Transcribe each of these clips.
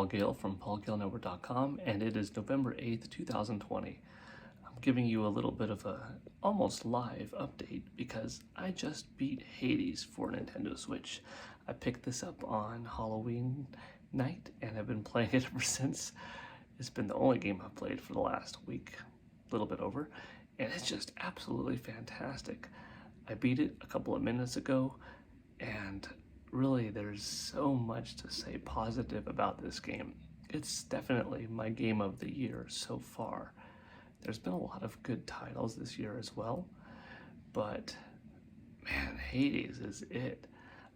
Gale from paulgalenetwork.com, and it is November 8th, 2020. I'm giving you a little bit of a almost live update because I just beat Hades for NintendoSwitch. I picked this up on Halloween night and I've been playing it ever since. It's been the only game I've played for the last week, a little bit over, and it's just absolutely fantastic. I beat it a couple of minutes ago, and really there's so much to say positive about this game. It's definitely my game of the year so far. There's been a lot of good titles this year as well, but man, Hades is it.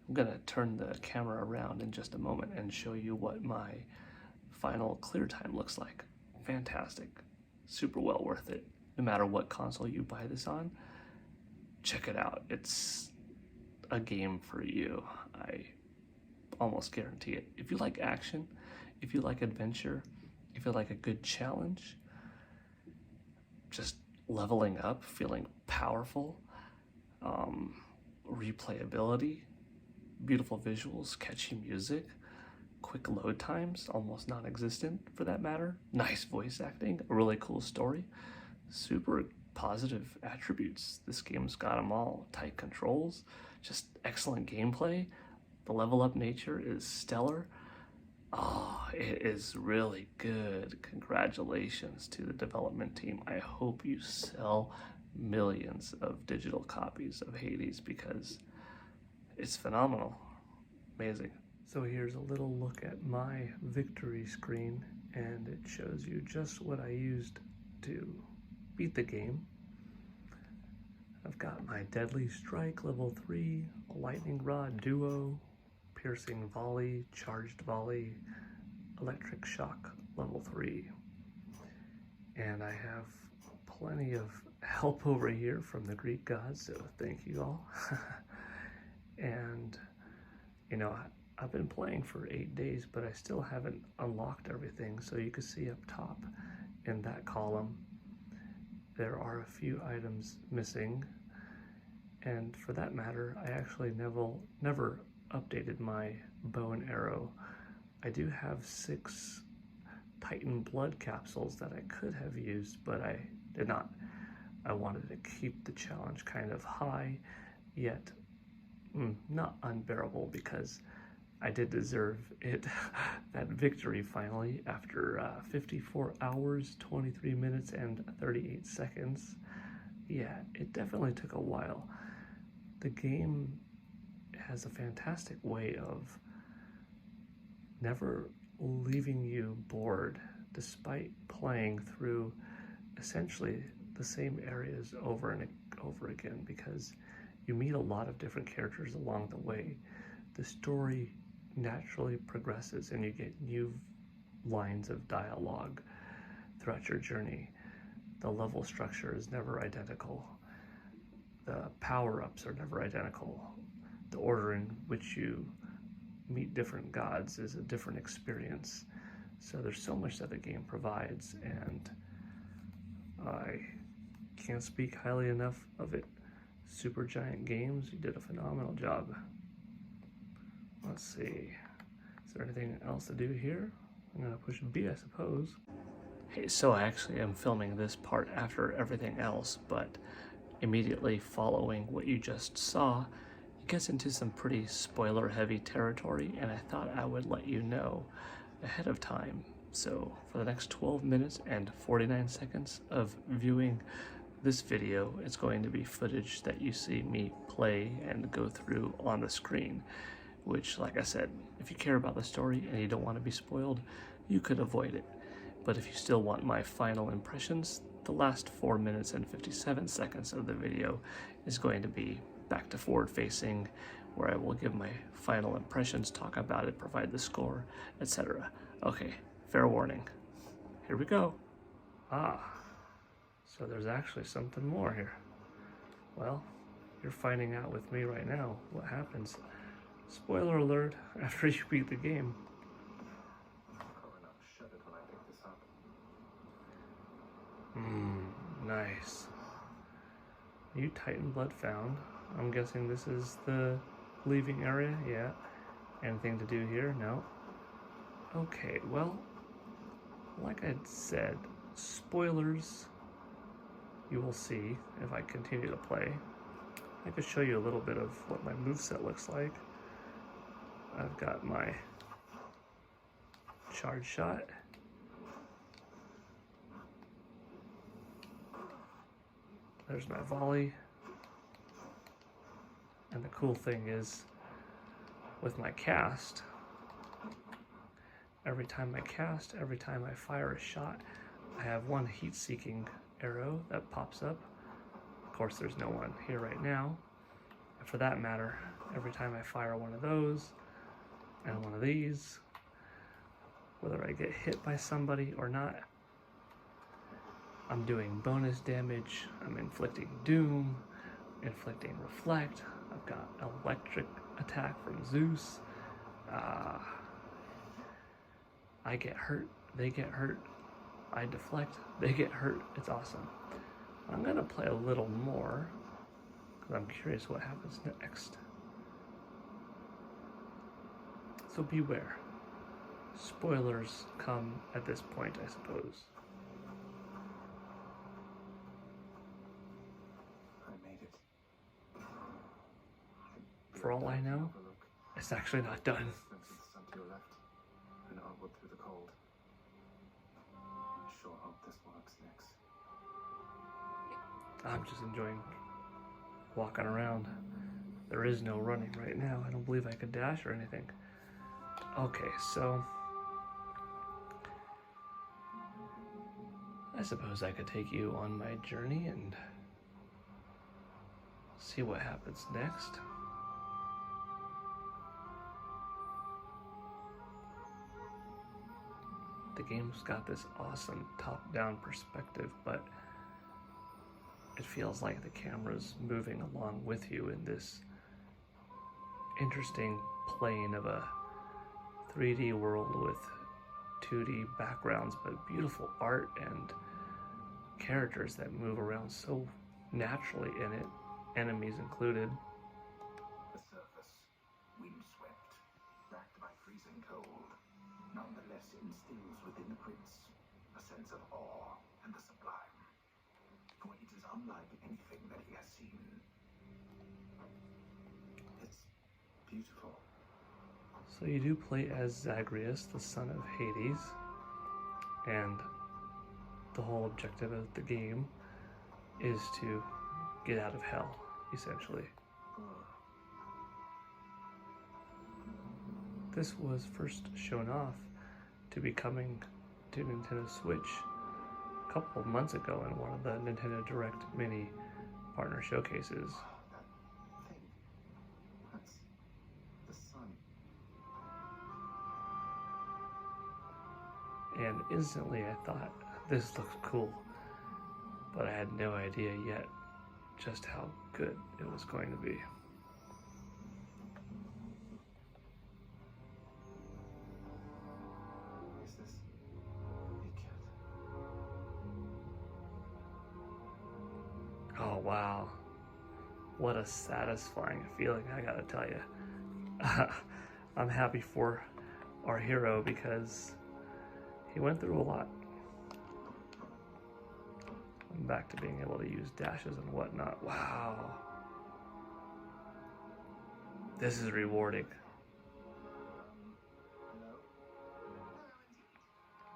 I'm gonna turn the camera around in just a moment and show you what my final clear time looks like. Fantastic, super well worth it. No matter what console you buy this on, check it out. It's a game for you. I almost guarantee it. If you like action, if you like adventure, if you like a good challenge, just leveling up, feeling powerful, replayability, beautiful visuals, catchy music, quick load times, almost non-existent for that matter, nice voice acting, a really cool story, super positive attributes. This game's got them all. Tight controls, just excellent gameplay. The level up nature is stellar. Oh, it is really good. Congratulations to the development team. I hope you sell millions of digital copies of Hades because it's phenomenal. Amazing. So here's a little look at my victory screen, and it shows you just what I used to beat the game. I've got my Deadly Strike level 3, Lightning Rod Duo, Piercing Volley, Charged Volley, Electric Shock level 3. And I have plenty of help over here from the Greek gods, so thank you all. And, you know, I've been playing for 8 days, but I still haven't unlocked everything. So you can see up top in that column, there are a few items missing. And for that matter, I actually never updated my bow and arrow. I do have 6 Titan blood capsules that I could have used, but I did not. I wanted to keep the challenge kind of high, yet not unbearable, because I did deserve it, that victory finally, after 54 hours, 23 minutes, and 38 seconds. Yeah, it definitely took a while. The game has a fantastic way of never leaving you bored, despite playing through essentially the same areas over and over again, because you meet a lot of different characters along the way. The story naturally progresses and you get new lines of dialogue throughout your journey. The level structure is never identical. The power-ups are never identical. The order in which you meet different gods is a different experience. So there's so much that the game provides, and I can't speak highly enough of it. Supergiant Games, you did a phenomenal job. Let's see, is there anything else to do here? I'm gonna push B, I suppose. Hey, so I actually am filming this part after everything else, but immediately following what you just saw, it gets into some pretty spoiler-heavy territory, and I thought I would let you know ahead of time. So for the next 12 minutes and 49 seconds of viewing this video, it's going to be footage that you see me play and go through on the screen, which, like I said, if you care about the story and you don't want to be spoiled, you could avoid it. But if you still want my final impressions, the last 4 minutes and 57 seconds of the video is going to be back to forward facing, where I will give my final impressions, talk about it, provide the score, etc. Okay, fair warning. Here we go. So there's actually something more here. Well, you're finding out with me right now what happens. Spoiler alert, after you beat the game. Nice. New Titan blood found. I'm guessing this is the leaving area. Yeah. Anything to do here? No. Okay, well, like I said, spoilers you will see if I continue to play. I could show you a little bit of what my moveset looks like. I've got my charge shot. There's my volley. And the cool thing is, with my cast, every time I cast, every time I fire a shot, I have one heat-seeking arrow that pops up. Of course, there's no one here right now. And for that matter, every time I fire one of those and one of these, whether I get hit by somebody or not, I'm doing bonus damage, I'm inflicting doom, inflicting reflect, I've got electric attack from Zeus. I get hurt, they get hurt, I deflect, they get hurt. It's awesome. I'm gonna play a little more because I'm curious what happens next. So beware. Spoilers come at this point, I suppose. I made it. For all I know, it's actually not done. Sun to your left and onward through the cold. I sure hope this works next. I'm just enjoying walking around. There is no running right now. I don't believe I could dash or anything. Okay, so I suppose I could take you on my journey and see what happens next. The game's got this awesome top-down perspective, but it feels like the camera's moving along with you in this interesting plane of a 3D world with 2D backgrounds, but beautiful art and characters that move around so naturally in it, enemies included. The surface, windswept, racked by freezing cold, nonetheless instills within the prince a sense of awe and the sublime. For it is unlike anything that he has seen. It's beautiful. So you do play as Zagreus, the son of Hades, and the whole objective of the game is to get out of hell, essentially. This was first shown off to be coming to NintendoSwitch a couple of months ago in one of the Nintendo Direct Mini partner showcases. That thing. That's the sun. And instantly I thought, this looks cool, but I had no idea yet just how good it was going to be. Is this it, cat? Oh wow, what a satisfying feeling, I gotta tell you. I'm happy for our hero because he went through a lot. I'm back to being able to use dashes and whatnot. Wow. This is rewarding.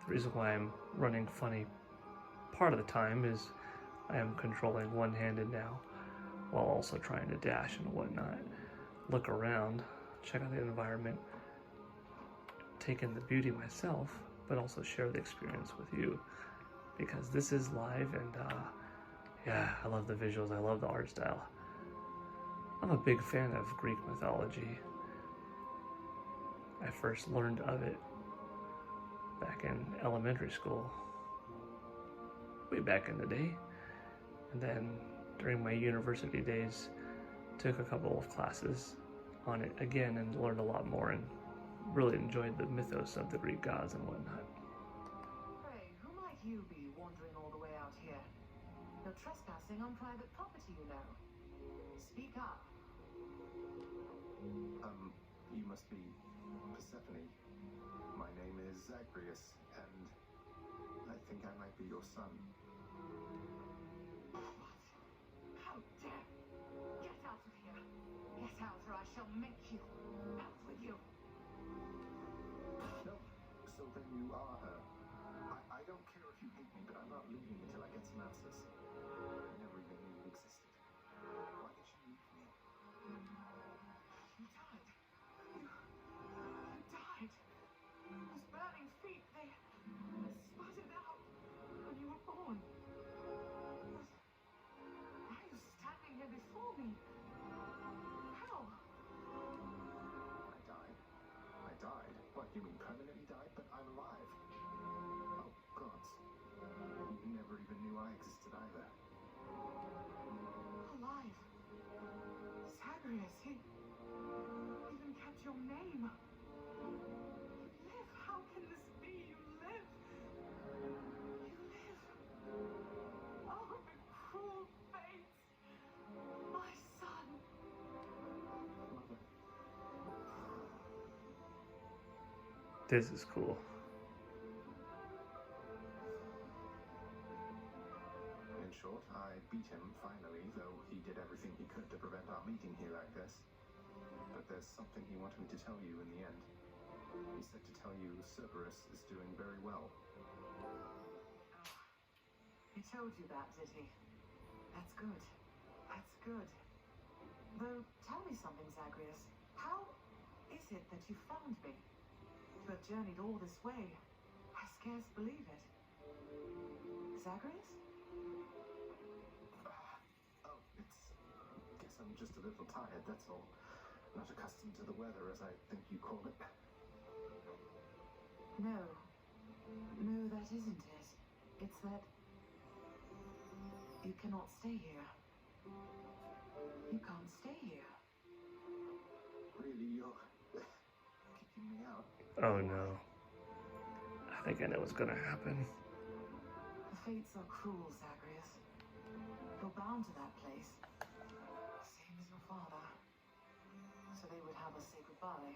The reason why I'm running funny part of the time is I am controlling one-handed now while also trying to dash and whatnot. Look around, check out the environment, take in the beauty myself, but also share the experience with you. Because this is live and yeah, I love the visuals, I love the art style. I'm a big fan of Greek mythology. I first learned of it back in elementary school, way back in the day. And then during my university days, took a couple of classes on it again and learned a lot more and really enjoyed the mythos of the Greek gods and whatnot. Hey, who might you be wandering all the way out here? You're trespassing on private property, you know. Speak up. You must be Persephone. My name is is Zagreus, and I think I might be your son. What? How dare! Get out of here! Get out, or I shall make you. Out with you! No, so then you are her. I don't care if you hate me, but I'm not leaving until I get some answers. I never even knew you existed. Why did you leave me? You died. You died. Those burning feet, they sputtered out when you were born. Why are you standing here before me? How? I died. I died? What, you mean permanently died? But I'm alive. Oh, gods. You never even knew I existed either. Alive. Zagreus, he even kept your name. You live. How can this be? You live. You live. Oh, the cruel fates. My son. Mother. This is cool. In short, I beat him finally, though he did everything he could to prevent our meeting here like this. But there's something he wanted me to tell you in the end. He said to tell you Cerberus is doing very well. He told you that, did he? That's good. That's good. Though, tell me something, Zagreus. How is it that you found me? To have journeyed all this way, I scarce believe it. Zagreus? Oh, guess I'm just a little tired, that's all. Not accustomed to the weather, as I think you call it. No. No, that isn't it. It's that you cannot stay here. You can't stay here. Really, you're kicking me out? Oh no. I think I know what's gonna happen. The fates are cruel, Zagreus. You're bound to that place. Same as your father. So they would have us say goodbye.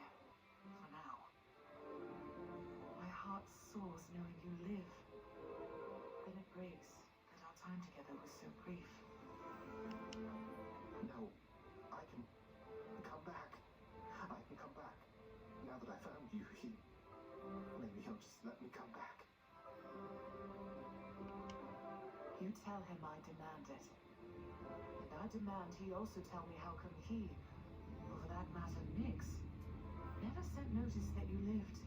For now. My heart soars knowing you live. Then it breaks that our time together was so brief. No, I can come back. I can come back. Now that I found you, maybe he'll just let me come back. You tell him I demand it. And I demand he also tell me how come he, or for that matter Nyx, never sent notice that you lived.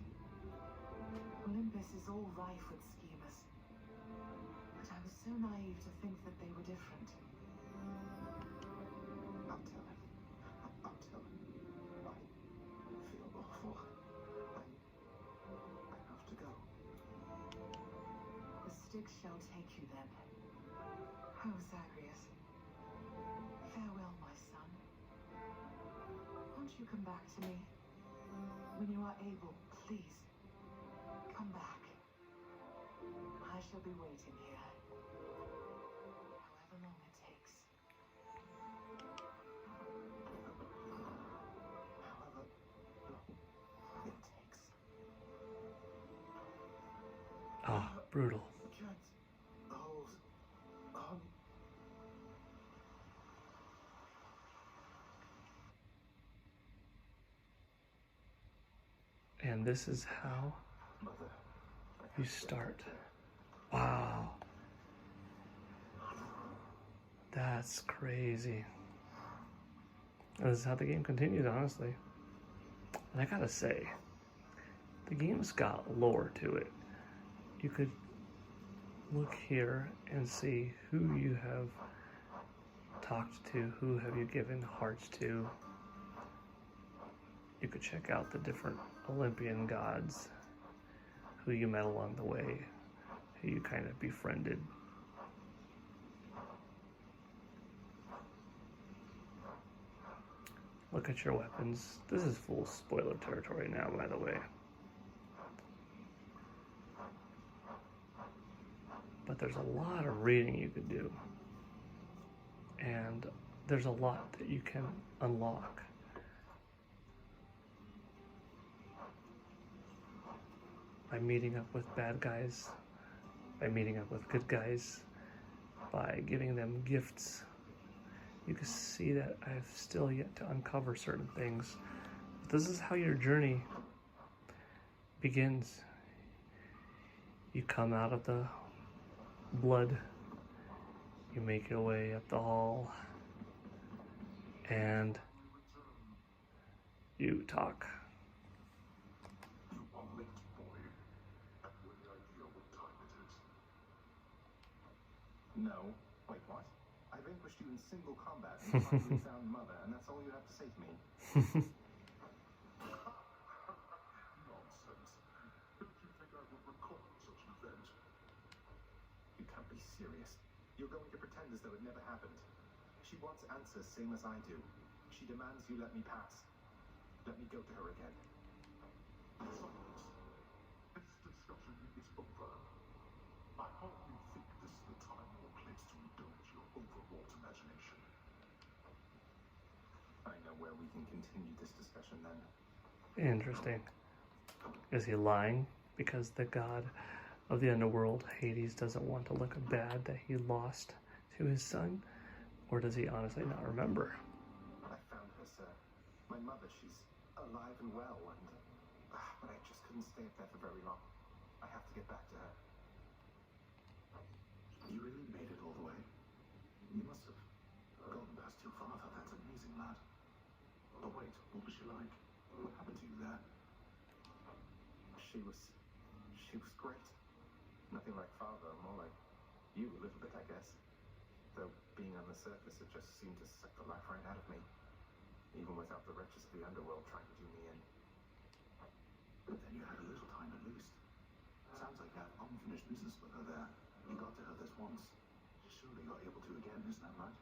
Olympus is all rife with schemers. But I was so naive to think that they were different. I'll tell him. I'll tell him. I feel awful. I have to go. The stick shall take you then. Oh, Zagreus. Farewell, my son. Won't you come back to me? When you are able, please. Come back. I shall be waiting here. However long it takes. However long it takes. Ah, brutal. Can't hold on. And this is how Mother, you start. Wow. That's crazy. This is how the game continues, honestly. And I gotta say, the game's got lore to it. You could look here and see who you have talked to, who have you given hearts to. You could check out the different Olympian gods who you met along the way, who you kind of befriended. Look at your weapons. This is full spoiler territory now, by the way. But there's a lot of reading you could do. And there's a lot that you can unlock. by meeting up with bad guys, by meeting up with good guys, by giving them gifts. You can see that I've still yet to uncover certain things. But this is how your journey begins. You come out of the blood, you make your way up the hall, and you talk. You are late, boy. Have you any idea what time it is? No. Wait, what? I vanquished you in single combat and finally found Mother, and that's all you have to say to me? Nonsense. Don't you think I would recall such an event? You can't be serious. You're going to pretend as though it never happened. She wants answers, same as I do. She demands you let me pass. Let me go to her again. Silence. This discussion is over. I hardly think this is the time or place to indulge your overwrought imagination. I know where we can continue this discussion then. Interesting. Is he lying because the god of the underworld, Hades, doesn't want to look bad that he lost to his son? Or does he honestly not remember? I found her, sir. My mother, she's alive and well, and... but I just couldn't stay up there for very long. I have to get back to her. You really made it all the way? You must have gone past your father. That's amazing, lad. But wait, what was she like? What happened to you there? She was great. Nothing like father, more like you a little bit, I guess. Though being on the surface, it just seemed to suck the life right out of me. Even without the wretches of the underworld trying to do me in. But then you had a little time at least. Sounds like you have unfinished business with her there. You got to her this once. Surely you're able to again, isn't that right?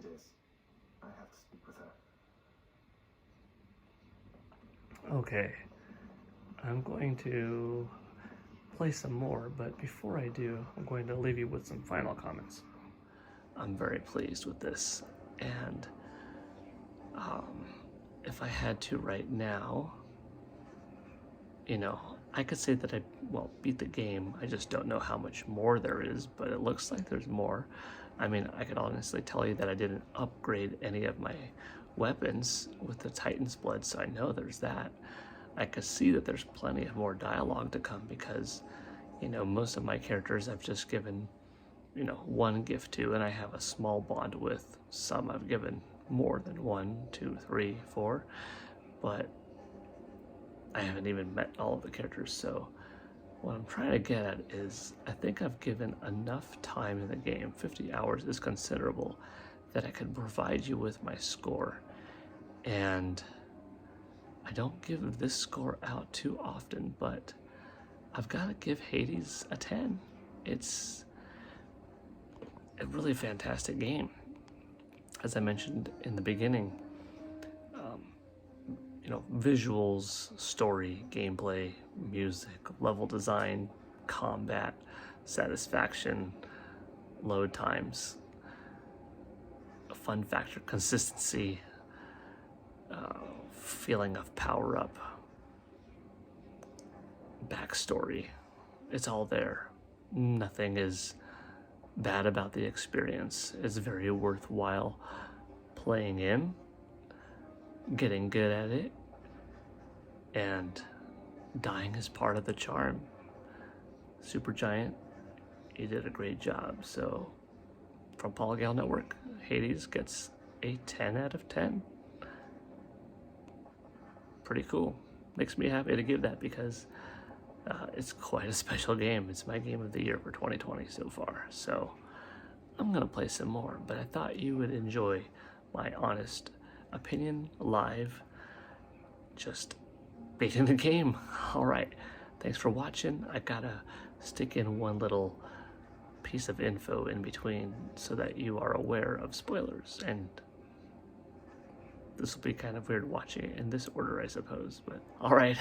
It is. I have to speak with her. Okay. I'm going to play some more, but before I do, I'm going to leave you with some final comments. I'm very pleased with this, and if I had to right now, you know, I could say that I, beat the game. I just don't know how much more there is, but it looks like there's more. I mean, I could honestly tell you that I didn't upgrade any of my weapons with the Titan's blood, so I know there's that. I could see that there's plenty of more dialogue to come because, you know, most of my characters I've just given, you know, one gift to, and I have a small bond with. Some I've given more than 1, 2, 3, 4, but I haven't even met all of the characters. So what I'm trying to get at is I think I've given enough time in the game, 50 hours is considerable, that I could provide you with my score. And I don't give this score out too often, but I've got to give Hades a 10. It's a really fantastic game. As I mentioned in the beginning, you know, visuals, story, gameplay, music, level design, combat, satisfaction, load times, a fun factor, consistency, feeling of power up, backstory. It's all there. Nothing is bad about the experience. It's very worthwhile playing in, getting good at it, and dying is part of the charm. Supergiant, you did a great job. So from Gale Network, Hades gets a 10 out of 10. Pretty cool. Makes me happy to give that because it's quite a special game. It's my game of the year for 2020 so far. So I'm gonna play some more, but I thought you would enjoy my honest opinion live, just beating the game. All right, thanks for watching. I gotta stick in one little piece of info in between so that you are aware of spoilers, and this will be kind of weird watching it in this order, I suppose, but all right.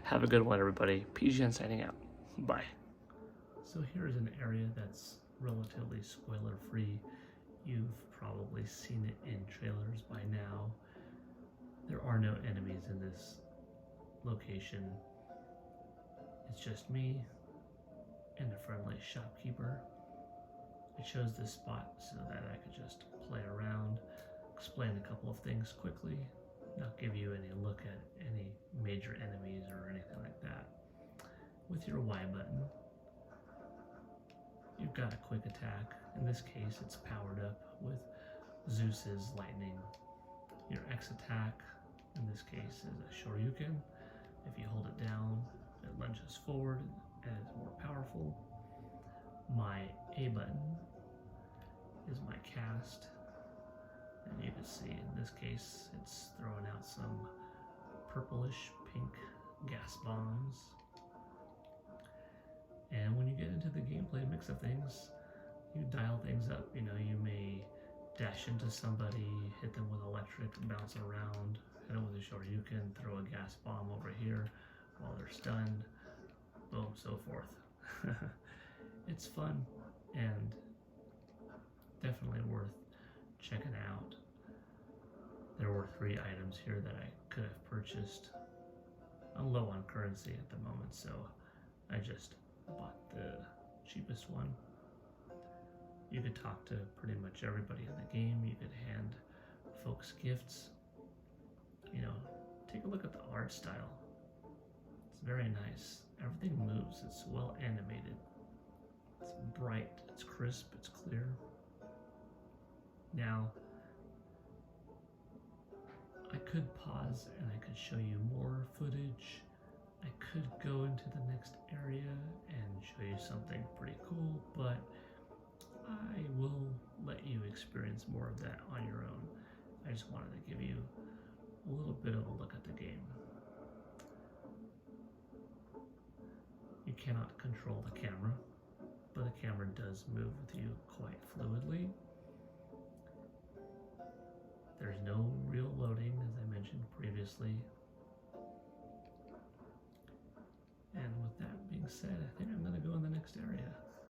Have a good one, everybody. PGN signing out. Bye. So here's an area that's relatively spoiler-free. You've probably seen it in trailers by now. There are no enemies in this location. It's just me and a friendly shopkeeper. I chose this spot so that I could just play around, explain a couple of things quickly, not give you any look at any major enemies or anything like that. With your Y button, you've got a quick attack. In this case, it's powered up with Zeus's lightning. Your X attack, in this case, is a Shoryuken. If you hold it down, it lunges forward and is more powerful. My A button is my cast, and you can see in this case it's throwing out some purplish pink gas bombs. And when you get into the gameplay mix of things, you dial things up. You know, you may dash into somebody, hit them with electric, bounce around, hit them with a Shoryuken, throw a gas bomb over here while they're stunned, boom, so forth. It's fun and definitely worth checking out. There were 3 items here that I could have purchased. I'm low on currency at the moment, so I just bought the cheapest one. You could talk to pretty much everybody in the game. You could hand folks gifts. You know, take a look at the art style. It's very nice. Everything moves. It's well animated. It's bright. It's crisp. It's clear. Now, I could pause and I could show you more footage. I could go into the next area and show you something pretty cool, but I will let you experience more of that on your own. I just wanted to give you a little bit of a look at the game. You cannot control the camera, but the camera does move with you quite fluidly. There's no real loading, as I mentioned previously. And with that being said, I think I'm going to go in the next area.